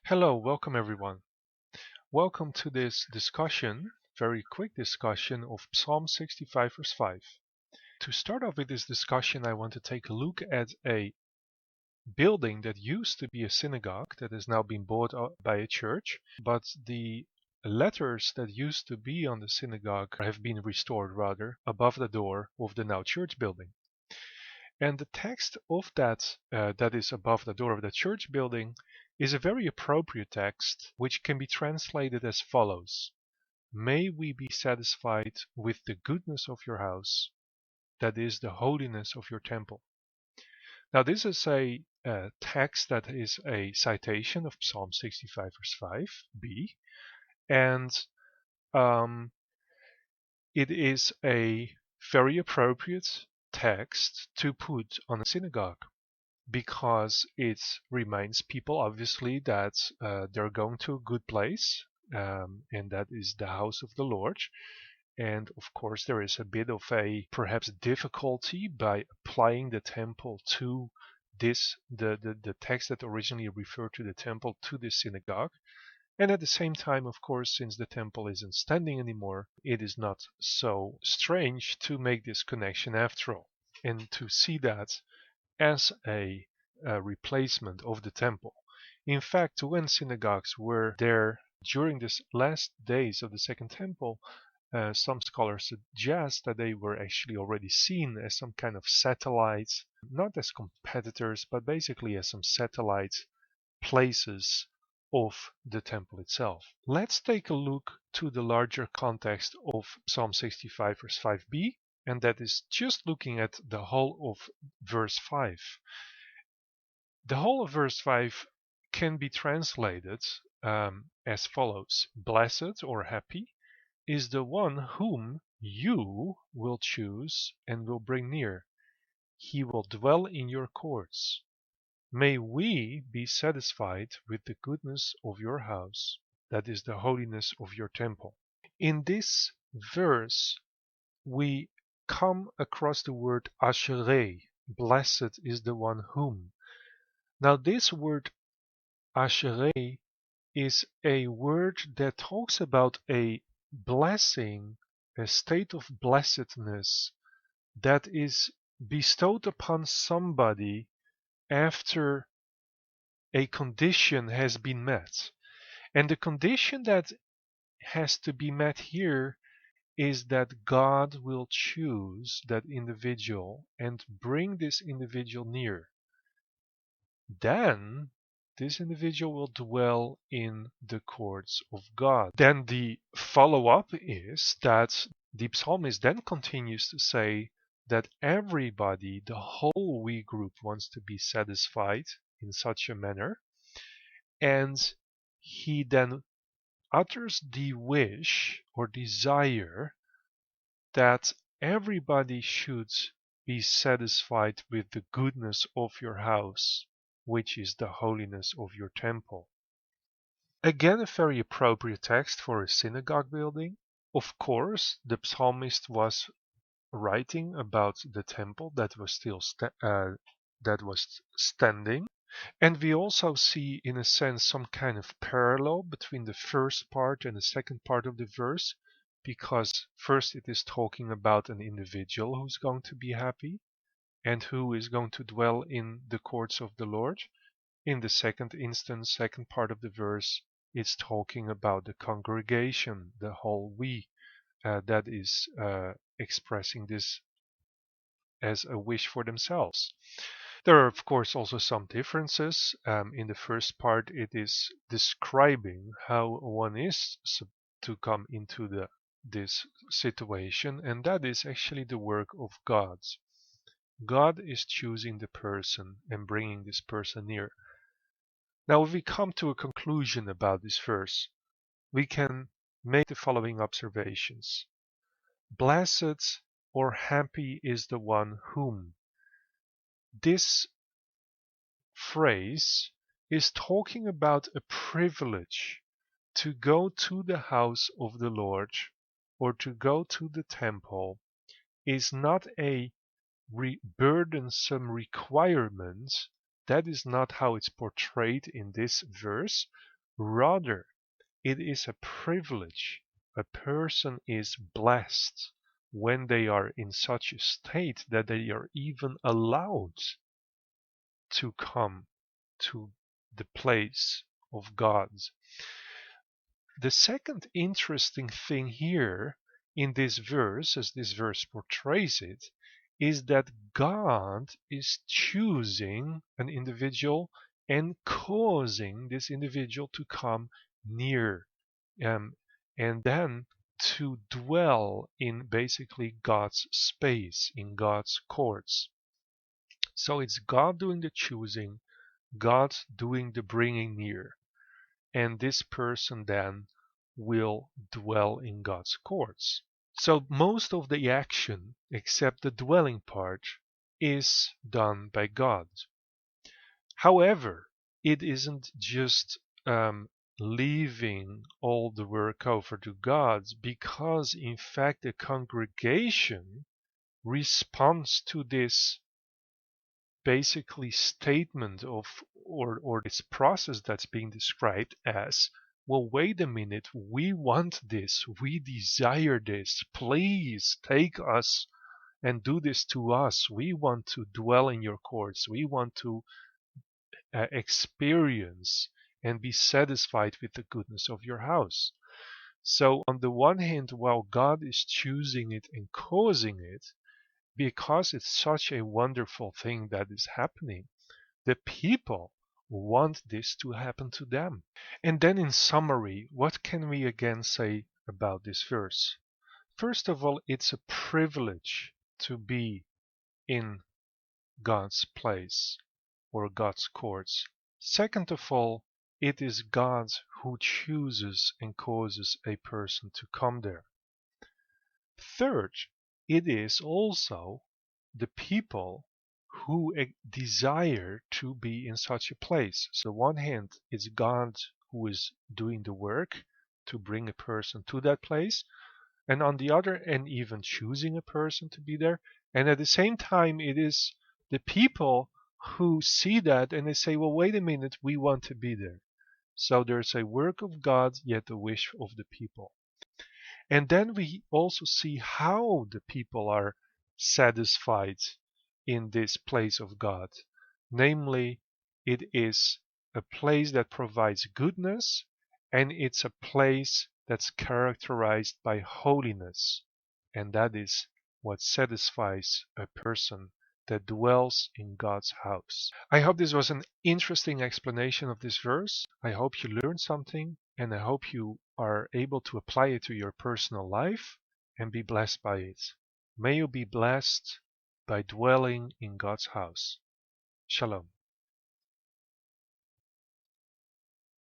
Hello, welcome everyone. Welcome to this discussion, very quick discussion of Psalm 65 verse 5. To start off with this discussion, I want to take a look at a building that used to be a synagogue that has now been bought by a church, but the letters that used to be on the synagogue have been restored rather above the door of the now church building. And the text of that is above the door of the church building is a very appropriate text, which can be translated as follows. May we be satisfied with the goodness of your house, that is the holiness of your temple. Now this is a text that is a citation of Psalm 65 verse 5b, and it is a very appropriate text to put on a synagogue because it reminds people obviously that they're going to a good place, and that is the house of the Lord. And of course there is a bit of a perhaps difficulty by applying the temple to the text that originally referred to the temple to the synagogue. And at the same time, of course, since the temple isn't standing anymore, it is not so strange to make this connection after all, and to see that as a replacement of the temple. In fact, when synagogues were there during the last days of the Second Temple, some scholars suggest that they were actually already seen as some kind of satellites, not as competitors, but basically as some satellite places of the temple itself. Let's take a look to the larger context of Psalm 65 verse 5b, and that is just looking at the whole of verse 5. The whole of verse 5 can be translated as follows. Blessed or happy is the one whom you will choose and will bring near. He will dwell in your courts. May we be satisfied with the goodness of your house, that is the holiness of your temple. In this verse, we come across the word asherei, blessed is the one whom. Now this word asherei is a word that talks about a blessing, a state of blessedness that is bestowed upon somebody after a condition has been met. And the condition that has to be met here is that God will choose that individual and bring this individual near. Then this individual will dwell in the courts of God. Then the follow-up is that the psalmist then continues to say that everybody, the whole we group, wants to be satisfied in such a manner, and he then utters the wish or desire that everybody should be satisfied with the goodness of your house, which is the holiness of your temple. Again, a very appropriate text for a synagogue building. Of course, the psalmist was writing about the temple that was still standing. And we also see, in a sense, some kind of parallel between the first part and the second part of the verse, because first it is talking about an individual who's going to be happy and who is going to dwell in the courts of the Lord. In the second instance, second part of the verse, it's talking about the congregation, the whole we, that is expressing this as a wish for themselves. There are, of course, also some differences. In the first part, it is describing how one is to come into this situation, and that is actually the work of God. God is choosing the person and bringing this person near. Now, if we come to a conclusion about this verse, we can make the following observations. Blessed or happy is the one whom. This phrase is talking about a privilege to go to the house of the Lord or to go to the temple is not a burdensome requirement. That is not how it's portrayed in this verse, Rather, it is a privilege. A person is blessed when they are in such a state that they are even allowed to come to the place of God. The second interesting thing here in this verse, as this verse portrays it, is that God is choosing an individual and causing this individual to come near, um, and then to dwell in basically God's space, in God's courts. So it's God doing the choosing, God doing the bringing near, and this person then will dwell in God's courts. So most of the action, except the dwelling part, is done by God. However, it isn't just leaving all the work over to God, because in fact the congregation responds to this basically statement of or this process that's being described as, well, wait a minute, we want this, we desire this, please take us and do this to us, we want to dwell in your courts, we want to experience and be satisfied with the goodness of your house. So on the one hand, while God is choosing it and causing it, because it's such a wonderful thing that is happening, the people want this to happen to them. And then in summary, what can we again say about this verse? First of all, it's a privilege to be in God's place or God's courts. Second of all, it is God who chooses and causes a person to come there. Third, it is also the people who desire to be in such a place. So on one hand, it's God who is doing the work to bring a person to that place, and on the other, and even choosing a person to be there. And at the same time, it is the people who see that and they say, well, wait a minute, we want to be there. So there's a work of God, yet a wish of the people. And then we also see how the people are satisfied in this place of God. Namely, it is a place that provides goodness, and it's a place that's characterized by holiness. And that is what satisfies a person that dwells in God's house. I hope this was an interesting explanation of this verse. I hope you learned something, and I hope you are able to apply it to your personal life and be blessed by it. May you be blessed by dwelling in God's house. Shalom.